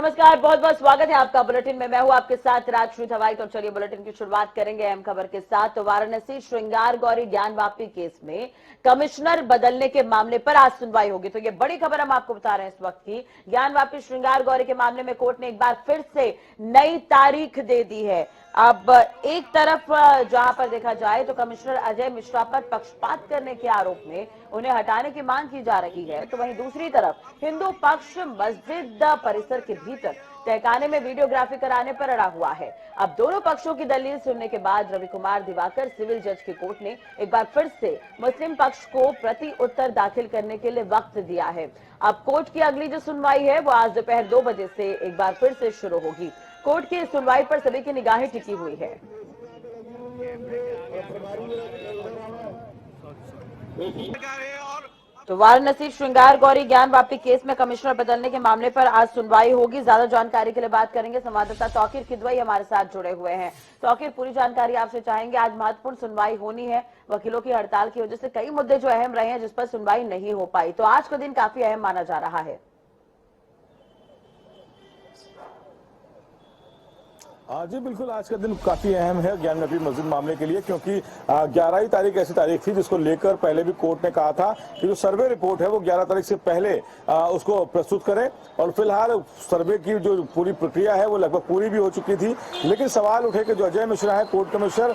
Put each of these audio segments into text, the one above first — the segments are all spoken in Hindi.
नमस्कार, बहुत बहुत स्वागत है आपका बुलेटिन में। मैं हूं आपके साथ राजश्री थवाई। तो चलिए बुलेटिन की शुरुआत करेंगे अहम खबर के साथ। तो वाराणसी श्रृंगार गौरी ज्ञानवापी केस में कमिश्नर बदलने के मामले पर आज सुनवाई होगी। तो ये बड़ी खबर हम आपको बता रहे हैं इस वक्त की। ज्ञानवापी श्रृंगार गौरी के मामले में कोर्ट ने एक बार फिर से नई तारीख दे दी है। अब एक तरफ जहां पर देखा जाए तो कमिश्नर अजय मिश्रा पर पक्षपात करने के आरोप में उन्हें हटाने की मांग की जा रही है, तो वहीं दूसरी तरफ हिंदू पक्ष मस्जिद परिसर के भीतर तहखाने में वीडियोग्राफी कराने पर अड़ा हुआ है। अब दोनों पक्षों की दलील सुनने के बाद रवि कुमार दिवाकर सिविल जज की कोर्ट ने एक बार फिर से मुस्लिम पक्ष को प्रति उत्तर दाखिल करने के लिए वक्त दिया है। अब कोर्ट की अगली जो सुनवाई है वो आज दोपहर 2 बजे से एक बार फिर से शुरू होगी। कोर्ट की इस सुनवाई पर सभी की निगाहें टिकी हुई है। तो वाराणसी श्रृंगार गौरी ज्ञानवापी केस में कमिश्नर बदलने के मामले पर आज सुनवाई होगी। ज्यादा जानकारी के लिए बात करेंगे संवाददाता तौकीर किदवई हमारे साथ जुड़े हुए हैं। तौकीर, पूरी जानकारी आपसे चाहेंगे। आज महत्वपूर्ण सुनवाई होनी है। वकीलों की हड़ताल की वजह से कई मुद्दे जो अहम रहे हैं जिस पर सुनवाई नहीं हो पाई, तो आज का दिन काफी अहम माना जा रहा है। जी बिल्कुल, आज का दिन काफी अहम है ज्ञानवापी मस्जिद मामले के लिए, क्योंकि 11 तारीख ऐसी तारीख थी जिसको लेकर पहले भी कोर्ट ने कहा था कि जो सर्वे रिपोर्ट है वो 11 तारीख से पहले उसको प्रस्तुत करें। और फिलहाल सर्वे की जो पूरी प्रक्रिया है वो लगभग पूरी भी हो चुकी थी, लेकिन सवाल उठे कि जो अजय मिश्रा है कोर्ट कमिश्नर,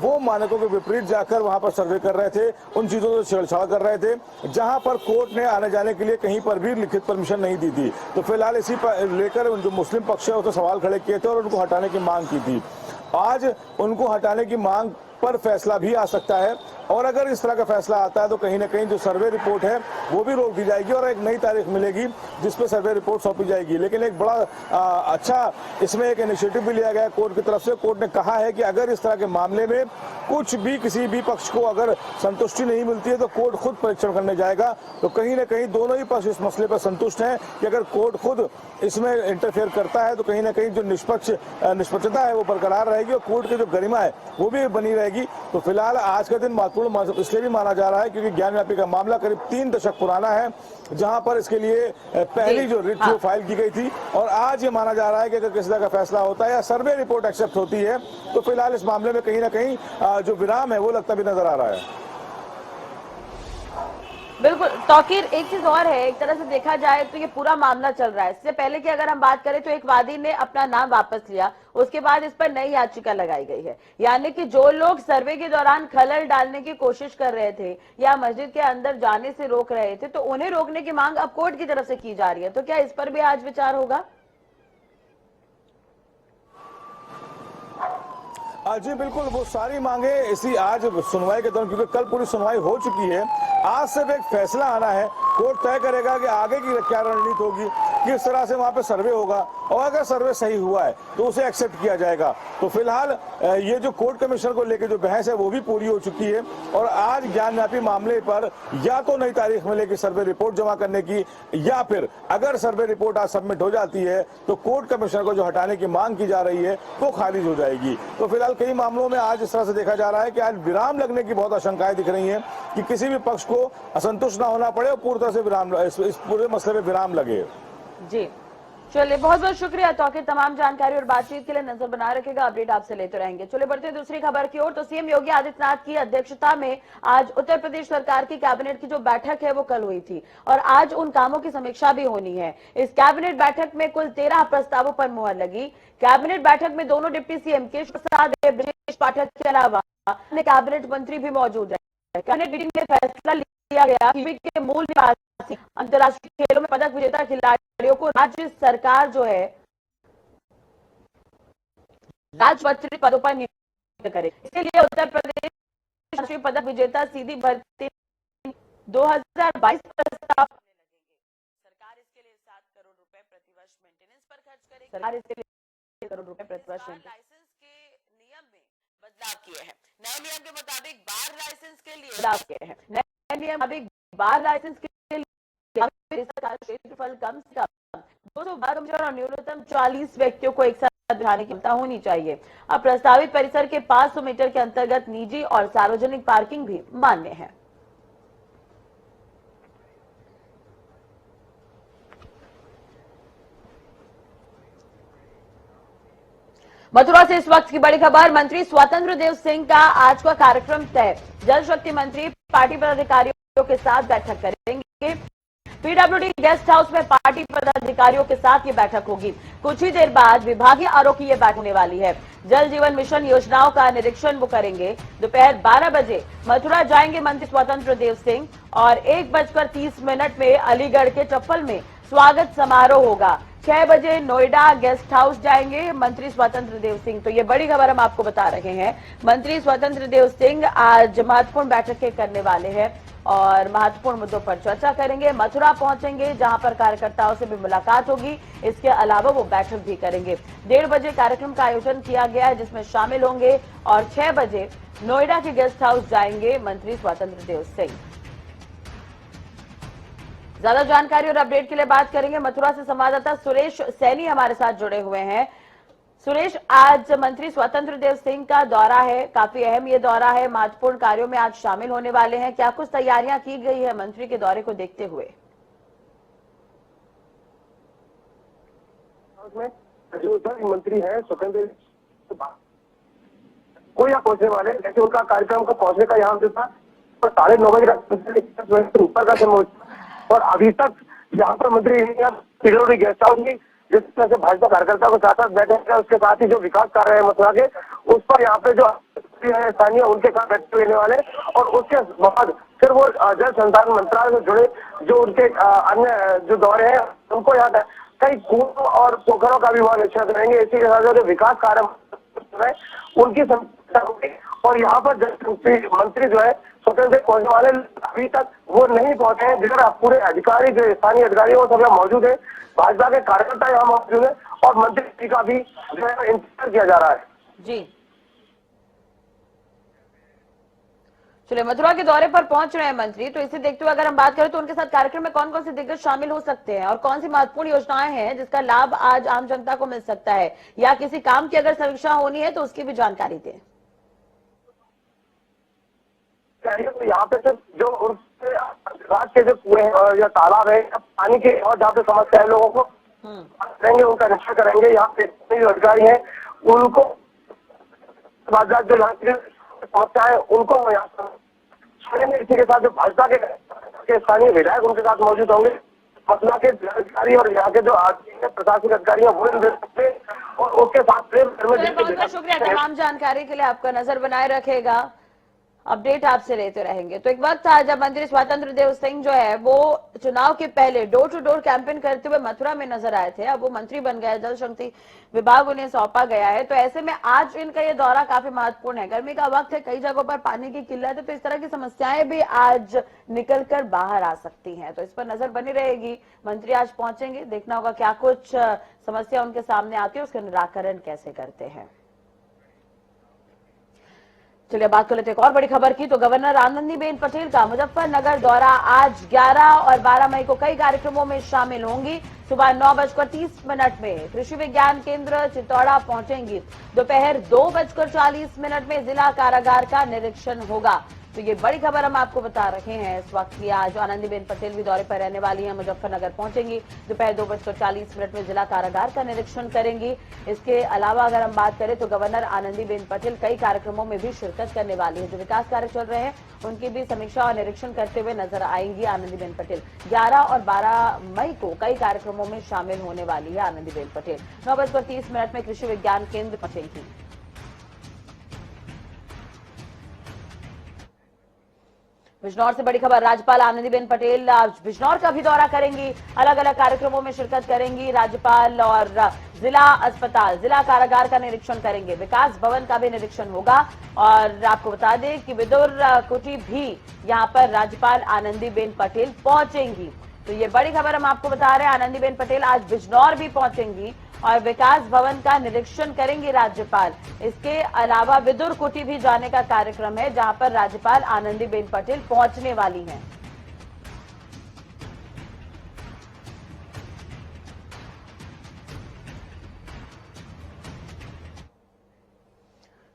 वो मानकों के विपरीत जाकर वहां पर सर्वे कर रहे थे, उन चीजों से छेड़छाड़ कर रहे थे जहां पर कोर्ट ने आने जाने के लिए कहीं पर भी लिखित परमिशन नहीं दी थी। तो फिलहाल इसी पर लेकर जो मुस्लिम पक्ष है उसने सवाल खड़े किए थे और उनको हटाने की मांग की थी। आज उनको हटाने की मांग पर फैसला भी आ सकता है, और अगर इस तरह का फैसला आता है तो कहीं ना कहीं जो सर्वे रिपोर्ट है वो भी रोक दी जाएगी और एक नई तारीख मिलेगी जिस पे सर्वे रिपोर्ट सौंपी जाएगी। लेकिन एक बड़ा अच्छा इसमें एक इनिशिएटिव भी लिया गया कोर्ट की तरफ से। कोर्ट ने कहा है कि अगर इस तरह के मामले में कुछ भी किसी भी पक्ष को अगर संतुष्टि नहीं मिलती है तो कोर्ट खुद परीक्षण करने जाएगा। तो कहीं ना कहीं दोनों ही पक्ष इस मसले पर संतुष्ट हैं कि अगर कोर्ट खुद इसमें इंटरफेयर करता है तो कहीं ना कहीं जो निष्पक्षता है वो बरकरार रहेगी और कोर्ट की जो गरिमा है वो भी बनी रहेगी। तो फिलहाल आज का दिन महत्वपूर्ण इसलिए भी माना जा रहा है क्योंकि ज्ञानवापी का मामला करीब 3 दशक पुराना है, जहां पर इसके लिए पहली जो रिट फाइल की गई थी। और आज ये माना जा रहा है कि अगर किसी तरह का फैसला होता है या सर्वे रिपोर्ट एक्सेप्ट होती है तो फिलहाल इस मामले में कहीं ना कहीं जो विराम है वो लगता भी नजर आ रहा है। बिल्कुल तौकीर, एक चीज और है, एक तरह से देखा जाए तो ये पूरा मामला चल रहा है। इससे पहले की अगर हम बात करें तो एक वादी ने अपना नाम वापस लिया, उसके बाद इस पर नई याचिका लगाई गई है। यानी कि जो लोग सर्वे के दौरान खलल डालने की कोशिश कर रहे थे या मस्जिद के अंदर जाने से रोक रहे थे, तो उन्हें रोकने की मांग अब कोर्ट की तरफ से की जा रही है। तो क्या इस पर भी आज विचार होगा? जी बिल्कुल, वो सारी मांगे इसी आज सुनवाई के दौरान, क्योंकि कल पूरी सुनवाई हो चुकी है, आज सिर्फ एक फैसला आना है। कोर्ट तय करेगा कि आगे की क्या रणनीति होगी, किस तरह से वहां पे सर्वे होगा, और अगर सर्वे सही हुआ है तो उसे एक्सेप्ट किया जाएगा। तो फिलहाल ये जो कोर्ट कमिश्नर को लेकर जो बहस है वो भी पूरी हो चुकी है और आज ज्ञानवापी मामले पर या तो नई तारीख मिलेगी सर्वे रिपोर्ट जमा करने की, या फिर अगर सर्वे रिपोर्ट आज सबमिट हो जाती है तो कोर्ट कमिश्नर को जो हटाने की मांग की जा रही है वो खारिज हो जाएगी। तो फिलहाल कई मामलों में आज इस तरह से देखा जा रहा है कि आज विराम लगने की बहुत आशंकाएं दिख रही हैं कि किसी भी पक्ष को असंतुष्ट ना होना पड़े और पूरी तरह से विराम इस पूरे मसले में विराम लगे। जी चलिए, बहुत बहुत शुक्रिया तौकीर, तमाम जानकारी और बातचीत के लिए। नजर बना रखेगा, अपडेट आपसे लेते रहेंगे। चलिए बढ़ते हैं दूसरी खबर की ओर। तो सीएम योगी आदित्यनाथ की अध्यक्षता में आज उत्तर प्रदेश सरकार की कैबिनेट की जो बैठक है वो कल हुई थी और आज उन कामों की समीक्षा भी होनी है। इस कैबिनेट बैठक में कुल 13 प्रस्तावों पर मुहर लगी। कैबिनेट बैठक में दोनों डिप्टी सीएम केशव प्रसाद, ब्रजेश पाठक के अलावा अन्य कैबिनेट मंत्री भी मौजूद रहे। कैबिनेट मीटिंग में फैसला लिया गया के मूल निवासी अंतर्राष्ट्रीय खेलों में पदक विजेता खिलाड़ियों को राज्य सरकार जो है राजपत्रित पदों पर नियुक्त करे। इसके लिए उत्तर प्रदेश राष्ट्रीय पदक विजेता सीधी भर्ती 2022 प्रस्ताव सरकार इसके लिए 7 करोड़ रुपए प्रतिवर्ष मेंटेनेंस पर खर्च करेगी। सरकार इसके लिए करोड़ रुपए प्रतिवर्ष लाइसेंस के नियम में बदलाव किए हैं। नए नियम के मुताबिक बार लाइसेंस के लिए बदलाव किए हैं। नए नियम मुताबिक बार लाइसेंस के लिए क्षेत्रफल कम से कम 200 वर्ग मीटर और न्यूनतम 40 व्यक्तियों को एक साथ बिठाने की क्षमता होनी चाहिए। अब प्रस्तावित परिसर के 500 मीटर के अंतर्गत निजी और सार्वजनिक पार्किंग भी मान्य है। मथुरा से इस वक्त की बड़ी खबर, मंत्री स्वतंत्र देव सिंह का आज का कार्यक्रम तय। जल शक्ति मंत्री पार्टी पदाधिकारियों के साथ बैठक करेंगे। पीडब्ल्यूडी गेस्ट हाउस में पार्टी पदाधिकारियों के साथ ये बैठक होगी। कुछ ही देर बाद विभागीय आरोप की ये बैठक होने वाली है। जल जीवन मिशन योजनाओं का निरीक्षण वो करेंगे। दोपहर 12 बजे मथुरा जाएंगे मंत्री स्वतंत्र देव सिंह और 1:30 में अलीगढ़ के चप्पल में स्वागत समारोह होगा। 6 बजे नोएडा गेस्ट हाउस जाएंगे मंत्री स्वतंत्र देव सिंह। तो ये बड़ी खबर हम आपको बता रहे हैं। मंत्री स्वतंत्र देव सिंह आज महत्वपूर्ण बैठकें करने वाले हैं और महत्वपूर्ण मुद्दों पर चर्चा करेंगे। मथुरा पहुंचेंगे जहां पर कार्यकर्ताओं से भी मुलाकात होगी। इसके अलावा वो बैठक भी करेंगे। 1:30 बजे कार्यक्रम का आयोजन किया गया है जिसमें शामिल होंगे और 6 बजे नोएडा के गेस्ट हाउस जाएंगे मंत्री स्वतंत्र देव सिंह। ज्यादा जानकारी और अपडेट के लिए बात करेंगे। मथुरा से संवाददाता सुरेश सैनी हमारे साथ जुड़े हुए हैं। सुरेश, आज मंत्री स्वतंत्र देव सिंह का दौरा है, काफी अहम ये दौरा है, महत्वपूर्ण कार्यों में आज शामिल होने वाले हैं। क्या कुछ तैयारियां की गई है मंत्री के दौरे को देखते हुए? जो मंत्री है स्वतंत्र को यहाँ पहुंचने वाले, जैसे उनका कार्यक्रम को पहुंचने का यहाँ से था और 9:30 बजे ऊपर का समय और अभी तक यहाँ पर मंत्री पीडब्ल्यूडी गेस्ट हाउस में जिस तरह से भाजपा कार्यकर्ता को साथ साथ बैठे हैं, उसके साथ ही जो विकास कार्य है मथुरा के, उस पर यहाँ पे जो स्थानीय उनके साथ बैठक लेने वाले और उसके बाद फिर वो जल संसाधन मंत्रालय से जुड़े जो उनके अन्य जो दौरे हैं उनको यहाँ कई कुओं और पोखरों का भी वहाँ निरीक्षण करेंगे। इसी के साथ जो विकास कार्य उनकी समीक्षा होगी और यहाँ पर जल मंत्री जो है स्वतंत्र पहुंचने वाले अभी तक वो नहीं पहुंचे हैं। जिधर पूरे अधिकारी जो स्थानीय अधिकारी वो सब यहाँ मौजूद है, भाजपा के कार्यकर्ता यहाँ मौजूद है और मंत्री का भी जो है इंतजार किया जा रहा है। जी, चलिए, मथुरा के दौरे पर पहुंच रहे हैं मंत्री, तो इसे देखते हुए अगर हम बात करें तो उनके साथ कार्यक्रम में कौन कौन से दिग्गज शामिल हो सकते हैं और कौन सी महत्वपूर्ण योजनाएं हैं जिसका लाभ आज आम जनता को मिल सकता है, या किसी काम की अगर समीक्षा होनी है तो उसकी भी जानकारी दें। तो यहाँ पे सिर्फ जो राज के जो कुएं या तालाब है पानी के और जहाँ पे समस्या है लोगों को करेंगे, उनका निरीक्षण करेंगे। यहाँ पे जो अधिकारी है उनको जो समस्या है उनको यहाँ पर इसी के साथ जो भाजपा के स्थानीय विधायक उनके साथ मौजूद होंगे। मथुरा के अधिकारी और यहाँ के जो प्रशासनिक अधिकारी है वो और उसके साथ बहुत बहुत शुक्रिया तमाम जानकारी के लिए। आपका नजर बनाए रखेगा, अपडेट आपसे लेते रहेंगे। तो एक वक्त था जब मंत्री स्वतंत्र देव सिंह जो है वो चुनाव के पहले डोर टू डोर कैंपेन करते हुए मथुरा में नजर आए थे। अब वो मंत्री बन गए, जल शक्ति विभाग उन्हें सौंपा गया है। तो ऐसे में आज इनका ये दौरा काफी महत्वपूर्ण है। गर्मी का वक्त है, कई जगहों पर पानी की किल्लत है, तो इस तरह की समस्याएं भी आज निकल कर बाहर आ सकती हैं। तो इस पर नजर बनी रहेगी। मंत्री आज पहुंचेंगे, देखना होगा क्या कुछ समस्या उनके सामने आती है, उसका निराकरण कैसे करते हैं। चलिए बात कर लेते हैं एक और बड़ी खबर की। तो गवर्नर आनंदीबेन पटेल का मुजफ्फरनगर दौरा आज 11 और 12 मई को कई कार्यक्रमों में शामिल होंगी। सुबह 9:30 में कृषि विज्ञान केंद्र चित्तौड़ा पहुंचेंगी। दोपहर 2:40 में जिला कारागार का निरीक्षण होगा। तो ये बड़ी खबर हम आपको बता रहे हैं इस वक्त की। आज आनंदीबेन पटेल भी दौरे पर रहने वाली हैं, मुजफ्फरनगर पहुंचेंगी। दोपहर 2:40 में जिला कारागार का निरीक्षण करेंगी। इसके अलावा अगर हम बात करें तो गवर्नर आनंदीबेन पटेल कई कार्यक्रमों में भी शिरकत करने वाली है। जो विकास कार्य चल रहे हैं उनकी भी समीक्षा और निरीक्षण करते हुए नजर आएंगी आनंदीबेन पटेल। 11 और 12 मई को कई कार्यक्रमों में शामिल होने वाली है आनंदीबेन पटेल। 9:30 में कृषि विज्ञान केंद्र पहुंचेंगी। बिजनौर से बड़ी खबर, राज्यपाल आनंदीबेन पटेल आज बिजनौर का भी दौरा करेंगी। अलग अलग कार्यक्रमों में शिरकत करेंगी राज्यपाल और जिला अस्पताल, जिला कारागार का निरीक्षण करेंगे। विकास भवन का भी निरीक्षण होगा। और आपको बता दें कि विदुर कुटी भी यहां पर राज्यपाल आनंदीबेन पटेल पहुंचेंगी। तो ये बड़ी खबर हम आपको बता रहे हैं। आनंदीबेन पटेल आज बिजनौर भी पहुंचेंगी और विकास भवन का निरीक्षण करेंगी राज्यपाल। इसके अलावा विदुर कुटी भी जाने का कार्यक्रम है जहां पर राज्यपाल आनंदीबेन पटेल पहुंचने वाली हैं।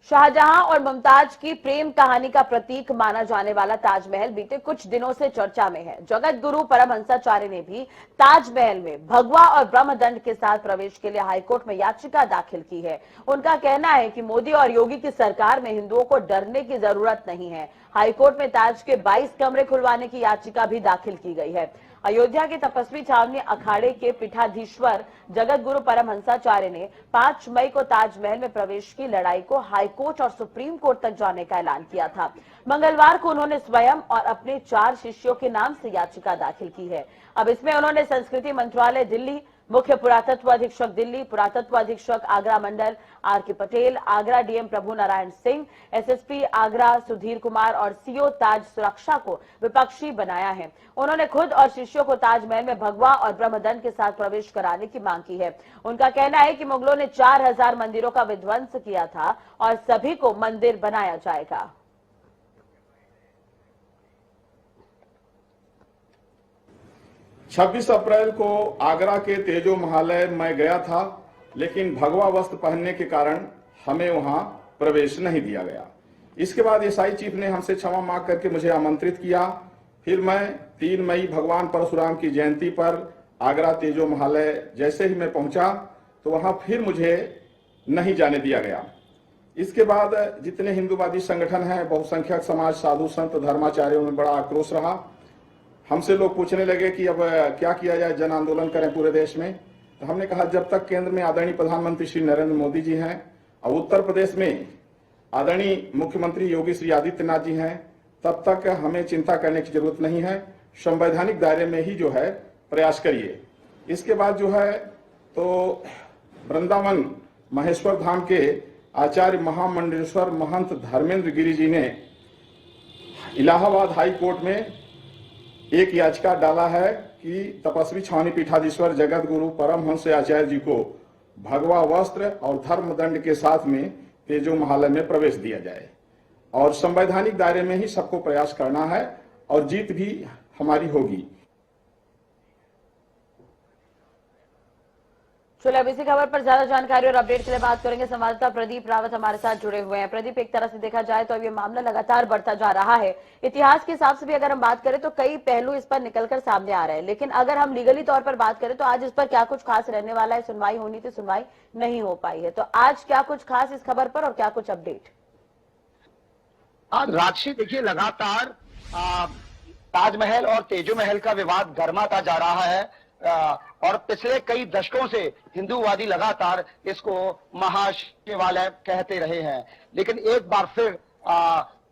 शाहजहां और मुमताज की प्रेम कहानी का प्रतीक माना जाने वाला ताजमहल बीते कुछ दिनों से चर्चा में है। जगत गुरु परमहंसाचार्य ने भी ताजमहल में भगवा और ब्रह्मदंड के साथ प्रवेश के लिए हाईकोर्ट में याचिका दाखिल की है। उनका कहना है कि मोदी और योगी की सरकार में हिंदुओं को डरने की जरूरत नहीं है। हाईकोर्ट में ताज के 22 कमरे खुलवाने की याचिका भी दाखिल की गई है। अयोध्या के तपस्वी छावनी अखाड़े के पीठाधीश्वर जगत गुरु परमहंसाचार्य ने 5 मई को ताजमहल में प्रवेश की लड़ाई को हाईकोर्ट और सुप्रीम कोर्ट तक जाने का ऐलान किया था। मंगलवार को उन्होंने स्वयं और अपने 4 शिष्यों के नाम से याचिका दाखिल की है। अब इसमें उन्होंने संस्कृति मंत्रालय दिल्ली, मुख्य पुरातत्व अधीक्षक दिल्ली, पुरातत्व अधीक्षक आगरा मंडल आर.के. पटेल, आगरा डीएम प्रभु नारायण सिंह, एसएसपी आगरा सुधीर कुमार और सीओ ताज सुरक्षा को विपक्षी बनाया है। उन्होंने खुद और शिष्यों को ताजमहल में भगवा और ब्रह्मदंड के साथ प्रवेश कराने की मांग की है। उनका कहना है कि मुगलों ने 4000 मंदिरों का विध्वंस किया था और सभी को मंदिर बनाया जाएगा। 26 अप्रैल को आगरा के तेजो महालय में गया था, लेकिन भगवा वस्त्र पहनने के कारण हमें वहां प्रवेश नहीं दिया गया। इसके बाद ईसाई चीफ ने हमसे क्षमा मांग करके मुझे आमंत्रित किया। फिर मैं 3 मई भगवान परशुराम की जयंती पर आगरा तेजो महालय जैसे ही मैं पहुंचा तो वहां फिर मुझे नहीं जाने दिया गया। इसके बाद जितने हिंदूवादी संगठन हैं, बहुसंख्यक समाज, साधु संत, धर्माचार्यों में बड़ा आक्रोश रहा। हमसे लोग पूछने लगे कि अब क्या किया जाए, जन आंदोलन करें पूरे देश में। तो हमने कहा जब तक केंद्र में आदरणीय प्रधानमंत्री श्री नरेंद्र मोदी जी हैं और उत्तर प्रदेश में आदरणीय मुख्यमंत्री योगी श्री आदित्यनाथ जी हैं, तब तक हमें चिंता करने की जरूरत नहीं है। संवैधानिक दायरे में ही जो है प्रयास करिए। इसके बाद जो है तो वृंदावन महेश्वर धाम के आचार्य महामंडलेश्वर महंत धर्मेंद्र गिरी जी ने इलाहाबाद हाई कोर्ट में एक याचिका डाला है कि तपस्वी छावनी पीठाधीश्वर जगत गुरु परमहंस आचार्य जी को भगवा वस्त्र और धर्मदंड के साथ में तेजो महालय में प्रवेश दिया जाए और संवैधानिक दायरे में ही सबको प्रयास करना है और जीत भी हमारी होगी। चलिए अब इसी खबर पर ज्यादा जानकारी और अपडेट के लिए बात करेंगे। संवाददाता प्रदीप रावत हमारे साथ जुड़े हुए हैं। प्रदीप, एक तरह से देखा जाए तो अब ये मामला लगातार बढ़ता जा रहा है। इतिहास के हिसाब से भी अगर हम बात करें तो कई पहलू इस पर निकलकर सामने आ रहे हैं, लेकिन अगर हम लीगली तौर पर बात करें तो आज इस पर क्या कुछ खास रहने वाला है? सुनवाई होनी थी, सुनवाई नहीं हो पाई है, तो आज क्या कुछ खास इस खबर पर और क्या कुछ अपडेट? आज राजशी देखिए, लगातार ताजमहल और तेजो महल का विवाद गर्माता जा रहा है और पिछले कई दशकों से हिंदूवादी लगातार इसको महाशिवालय कहते रहे हैं। लेकिन एक बार फिर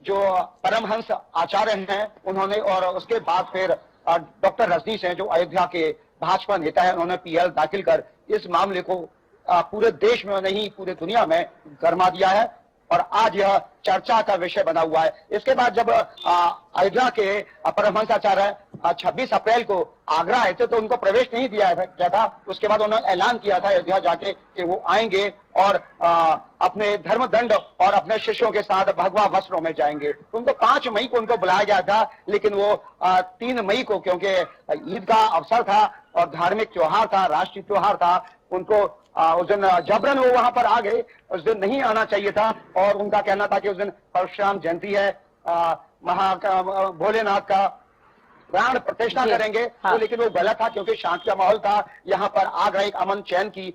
जो परमहंस आचार्य हैं उन्होंने, और उसके बाद फिर डॉक्टर रजनीश हैं जो अयोध्या के भाजपा नेता है, उन्होंने पीएल दाखिल कर इस मामले को पूरे देश में नहीं पूरे दुनिया में गरमा दिया है और आज यह चर्चा का विषय बना हुआ है। इसके बाद जब अयोध्या के परमहंसाचार्य 26 अप्रैल को आगरा आए थे तो उनको प्रवेश नहीं दिया गया था। उसके बाद उन्होंने ऐलान किया था अयोध्या जाके कि वो आएंगे और अपने धर्मदंड और अपने शिष्यों के साथ भगवा वस्त्रों में जाएंगे। उनको 5 मई को उनको बुलाया गया था, लेकिन वो 3 मई को, क्योंकि ईद का अवसर था और धार्मिक त्योहार था, राष्ट्रीय त्योहार था, उनको उस दिन जबरन वो वहां पर आ गए। उस दिन नहीं आना चाहिए था और उनका कहना था कि उस दिन परशुराम जयंती है, भोलेनाथ का प्राण प्रतिष्ठा करेंगे। हाँ। तो लेकिन वो गलत था क्योंकि शांति का माहौल था। यहाँ पर आगरा एक अमन चैन की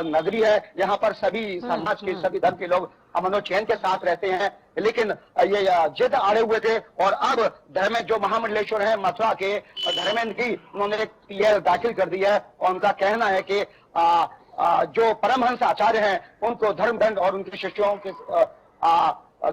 नगरी है, यहाँ पर सभी समाज के सभी धर्म के लोग अमन और चैन के साथ रहते हैं। लेकिन ये जिद आड़े हुए थे और अब धर्मेंद्र जो महामंडलेश्वर है मथुरा के धर्मेंद्र की, उन्होंने एक पीएल दाखिल कर दी है और उनका कहना है कि जो परमहंस आचार्य हैं उनको धर्मदंड और उनके शिष्यों के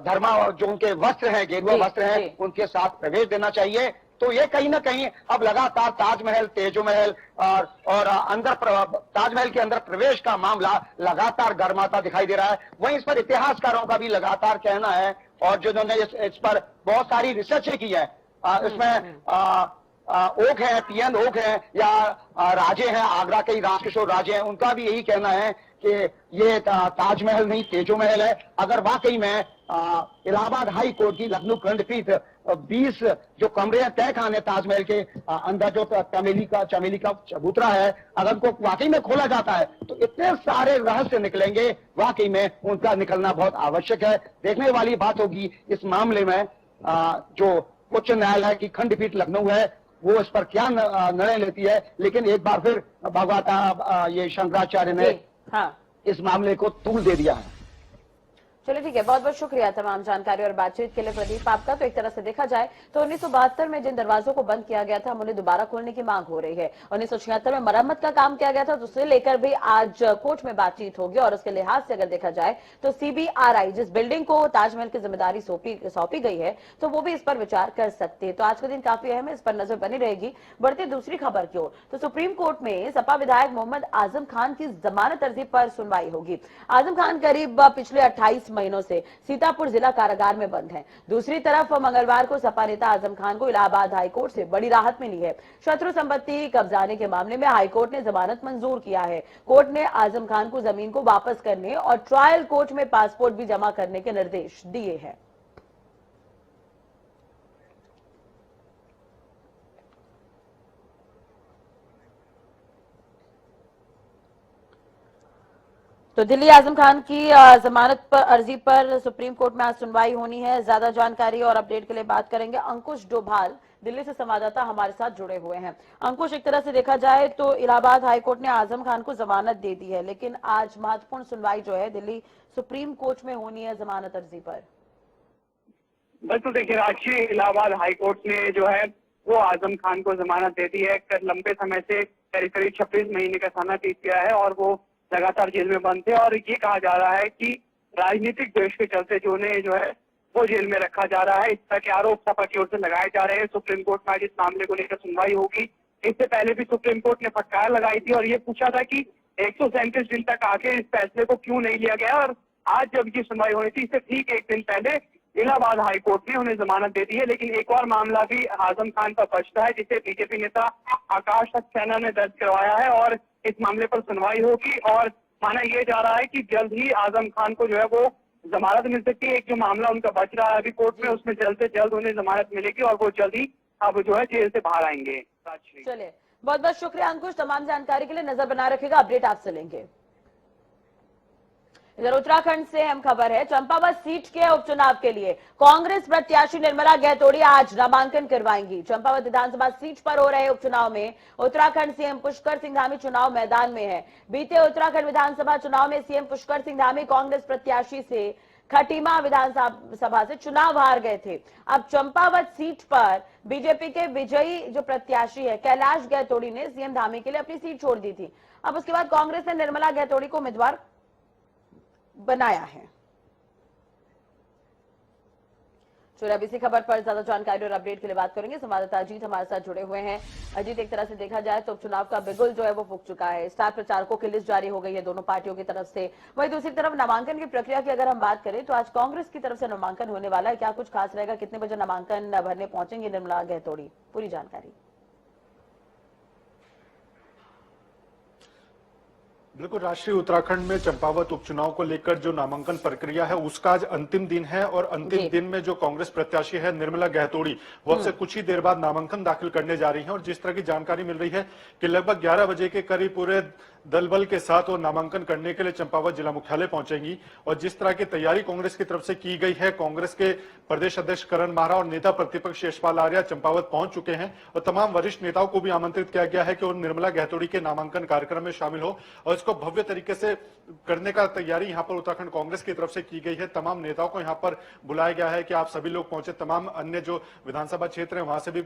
धर्मा और जो उनके वस्त्र हैं, गेरुआ वस्त्र हैं, उनके साथ प्रवेश देना चाहिए। तो ये कहीं ना कहीं अब लगातार ताजमहल, तेजो महल और अंदर ताजमहल के अंदर प्रवेश का मामला लगातार गर्माता दिखाई दे रहा है। वहीं इस पर इतिहासकारों का भी लगातार कहना है और जिन्होंने इस पर बहुत सारी रिसर्च की है, इसमें ओक है, पीएन ओक है या राजे हैं, आगरा के राजकिशोर राजे हैं, उनका भी यही कहना है कि ये ताजमहल नहीं तेजो महल है। अगर वाकई में इलाहाबाद हाई कोर्ट की लखनऊ खंडपीठ 20 जो कमरे हैं तय खाने ताजमहल के अंदर जो चमेली का चबूतरा है, अगर उनको वाकई में खोला जाता है तो इतने सारे रहस्य निकलेंगे, वाकई में उनका निकलना बहुत आवश्यक है। देखने वाली बात होगी इस मामले में जो उच्च न्यायालय की खंडपीठ लखनऊ है वो इस पर क्या निर्णय लेती है। लेकिन एक बार फिर भगवता ये शंकराचार्य ने हाँ इस मामले को तूल दे दिया है। चलिए ठीक है, बहुत बहुत शुक्रिया तमाम जानकारी और बातचीत के लिए प्रदीप आपका। तो एक तरह से देखा जाए तो 1972 में जिन दरवाजों को बंद किया गया था हम उन्हें दोबारा खोलने की मांग हो रही है। 1976 में मरम्मत का काम किया गया था, तो उसे लेकर भी आज कोर्ट में बातचीत होगी। और उसके लिहाज से अगर देखा जाए तो CBRI जिस बिल्डिंग को ताजमहल की जिम्मेदारी सौंपी गई है तो वो भी इस पर विचार कर सकते हैं। तो आज का दिन काफी अहम है, इस पर नजर बनी रहेगी। बढ़ते दूसरी खबर की ओर, तो सुप्रीम कोर्ट में सपा विधायक मोहम्मद आजम खान की जमानत अर्जी पर सुनवाई होगी। आजम खान करीब पिछले 28 महीनों से सीतापुर जिला कारागार में बंद हैं। दूसरी तरफ मंगलवार को सपा नेता आजम खान को इलाहाबाद हाईकोर्ट से बड़ी राहत मिली है। शत्रु संपत्ति कब्जाने के मामले में हाईकोर्ट ने जमानत मंजूर किया है। कोर्ट ने आजम खान को जमीन को वापस करने और ट्रायल कोर्ट में पासपोर्ट भी जमा करने के निर्देश दिए हैं। तो दिल्ली आजम खान की जमानत पर अर्जी पर सुप्रीम कोर्ट में आज सुनवाई होनी है। ज्यादा जानकारी और अपडेट के लिए बात करेंगे अंकुश डोभाल, दिल्ली से संवाददाता हमारे साथ जुड़े हुए हैं। अंकुश, एक तरह से देखा जाए तो इलाहाबाद हाईकोर्ट ने आजम खान को जमानत दे दी है, लेकिन आज महत्वपूर्ण सुनवाई जो है दिल्ली सुप्रीम कोर्ट में होनी है जमानत अर्जी पर। बिल्कुल, देखिए राष्ट्रीय इलाहाबाद हाईकोर्ट ने जो है वो आजम खान को जमानत दे दी है। लंबे समय से करीब 26 महीने का समय बीत गया है और वो लगातार जेल में बंद थे। और ये कहा जा रहा है कि राजनीतिक द्वेष के चलते जो है वो जेल में रखा जा रहा है। इस तरह के आरोप सपा की ओर से लगाए जा रहे हैं। सुप्रीम कोर्ट में आज इस मामले को लेकर सुनवाई होगी। इससे पहले भी सुप्रीम कोर्ट ने फटकार लगाई थी और ये पूछा था कि 137 दिन तक आके इस फैसले को क्यों नहीं लिया गया। और आज जब ये सुनवाई होनी थी इससे ठीक एक दिन पहले इलाहाबाद हाईकोर्ट ने उन्हें जमानत दे दी है। लेकिन एक और मामला भी आजम खान का बचता है जिसे बीजेपी नेता आकाश सक्सेना ने दर्ज करवाया है और इस मामले पर सुनवाई होगी। और माना यह जा रहा है कि जल्द ही आजम खान को जो है वो जमानत मिल सकती है। एक जो मामला उनका बच रहा है अभी कोर्ट में, उसमें जल्द से जल्द उन्हें जमानत मिलेगी और वो जल्द ही अब जो है जेल से बाहर आएंगे। चलिए, बहुत बहुत शुक्रिया अंकुश, तमाम जानकारी के लिए नजर बना रखिएगा, अपडेट आपसे लेंगे। इधर उत्तराखंड से अहम खबर है, चंपावत सीट के उपचुनाव के लिए कांग्रेस प्रत्याशी निर्मला गहतोड़ी आज नामांकन करवाएंगी। चंपावत विधानसभा सीट पर हो रहे उपचुनाव में उत्तराखंड सीएम पुष्कर सिंह धामी चुनाव मैदान में है। बीते उत्तराखंड विधानसभा चुनाव में सीएम पुष्कर सिंह धामी कांग्रेस प्रत्याशी से खटीमा विधानसभा से चुनाव हार गए थे। अब चंपावत सीट पर बीजेपी के विजयी जो प्रत्याशी है कैलाश गहतोड़ी ने सीएम धामी के लिए अपनी सीट छोड़ दी थी। अब उसके बाद कांग्रेस ने निर्मला गहतोड़ी को उम्मीदवार बनाया है। चलिए, अब इसी खबर पर ज्यादा जानकारी और अपडेट के लिए बात करेंगे। संवाददाता अजीत हमारे साथ जुड़े हुए हैं। अजीत, एक तरह से देखा जाए तो चुनाव का बिगुल जो है वो फूंक चुका है। स्टार प्रचारकों की लिस्ट जारी हो गई है दोनों पार्टियों की तरफ से। वहीं दूसरी तरफ नामांकन की प्रक्रिया की अगर हम बात करें तो आज कांग्रेस की तरफ से नामांकन होने वाला है। क्या कुछ खास रहेगा, कितने बजे नामांकन भरने पहुंचेंगे निर्मला गहतोड़ी, पूरी जानकारी। बिल्कुल, राष्ट्रीय उत्तराखंड में चंपावत उपचुनाव को लेकर जो नामांकन प्रक्रिया है उसका आज अंतिम दिन है और अंतिम दिन में जो कांग्रेस प्रत्याशी है निर्मला गहतोड़ी वो अब से कुछ ही देर बाद नामांकन दाखिल करने जा रही हैं। और जिस तरह की जानकारी मिल रही है कि लगभग 11 बजे के करीब पूरे दल बल के साथ वो नामांकन करने के लिए चंपावत जिला मुख्यालय पहुंचेंगी। और जिस तरह की तैयारी कांग्रेस की तरफ से की गई है, कांग्रेस के प्रदेश अध्यक्ष करण माहरा और नेता प्रतिपक्ष यशपाल आर्या चंपावत पहुंच चुके हैं और तमाम वरिष्ठ नेताओं को भी आमंत्रित किया गया है कि वो निर्मला गहतोड़ी के नामांकन कार्यक्रम में शामिल हो और इसको भव्य तरीके से करने का तैयारी यहाँ पर उत्तराखंड कांग्रेस की तरफ से की गई है। तमाम नेताओं को यहाँ पर बुलाया गया है कि आप सभी लोग पहुंचे। तमाम अन्य जो विधानसभा क्षेत्र है वहां से भी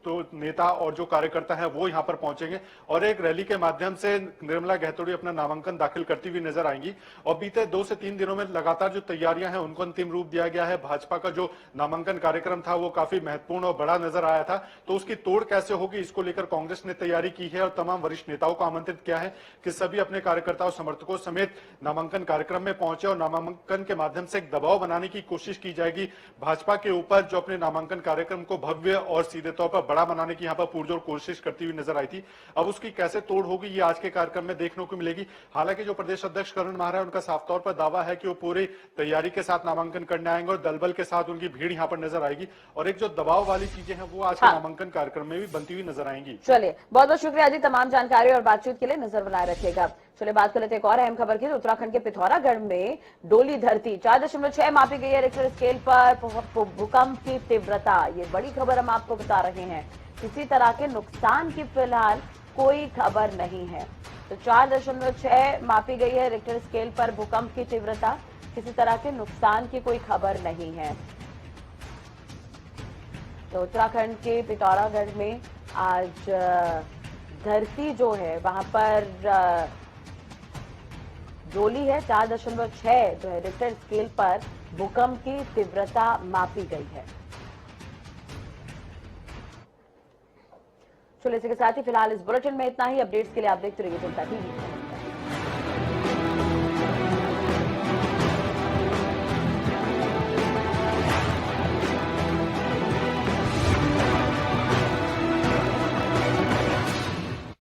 तो नेता और जो कार्यकर्ता है वो यहाँ पर पहुंचेंगे और एक रैली के माध्यम से निर्मला गहतोड़ी अपना नामांकन दाखिल करती हुई नजर आएंगी। और बीते 2 से 3 दिनों में लगातार जो तैयारियां हैं उनको अंतिम रूप दिया गया है। भाजपा का जो नामांकन कार्यक्रम था वो काफी महत्वपूर्ण और बड़ा नजर आया था, तो उसकी तोड़ कैसे होगी इसको लेकर कांग्रेस ने तैयारी की है और तमाम वरिष्ठ नेताओं को आमंत्रित किया है कि सभी अपने कार्यकर्ताओं समर्थकों समेत नामांकन कार्यक्रम में पहुंचे और नामांकन के माध्यम से एक दबाव बनाने की कोशिश की जाएगी भाजपा के ऊपर, जो अपने नामांकन कार्यक्रम को भव्य और सीधे तौर पर बड़ा बनाने की यहाँ पर पुरजोर कोशिश करती हुई नजर आई थी। अब उसकी कैसे तोड़ होगी ये आज के कार्यक्रम कार्यक्रम में देखने को मिलेगी। हालांकि जो प्रदेश अध्यक्ष करण माहरा है, उनका साफ तौर पर दावा है कि वो पूरी तैयारी के साथ नामांकन करने आएंगे और दलबल के साथ उनकी भीड़ यहाँ पर नजर आएगी और एक जो दबाव वाली चीजें हैं वो आज के नामांकन कार्यक्रम में भी बनती हुई नजर आएंगी। चलिए, बहुत बहुत शुक्रिया जी तमाम जानकारी और बातचीत के लिए। नजर बनाए रखिएगा। चलिए बात कर लेते हैं एक और अहम खबर की। उत्तराखंड के पिथौरागढ़ में डोली धरती 4.6 मापी गई है रिक्टर स्केल पर। भूकंप की तीव्रता, ये बड़ी खबर हम आपको बता रहे हैं। किसी तरह के नुकसान की फिलहाल कोई खबर नहीं है। तो 4.6 मापी गई है रिक्टर स्केल पर भूकंप की तीव्रता। किसी तरह के नुकसान की कोई खबर नहीं है। तो उत्तराखंड के पिथौरागढ़ में आज धरती जो है वहां पर डोली है। 4.6 जो है रिक्टर स्केल पर भूकंप की तीव्रता मापी गई है। चलिए इसी के साथ ही फिलहाल इस बुलेटिन में इतना ही। अपडेट्स के लिए आप देखते रहिए जनता टीवी।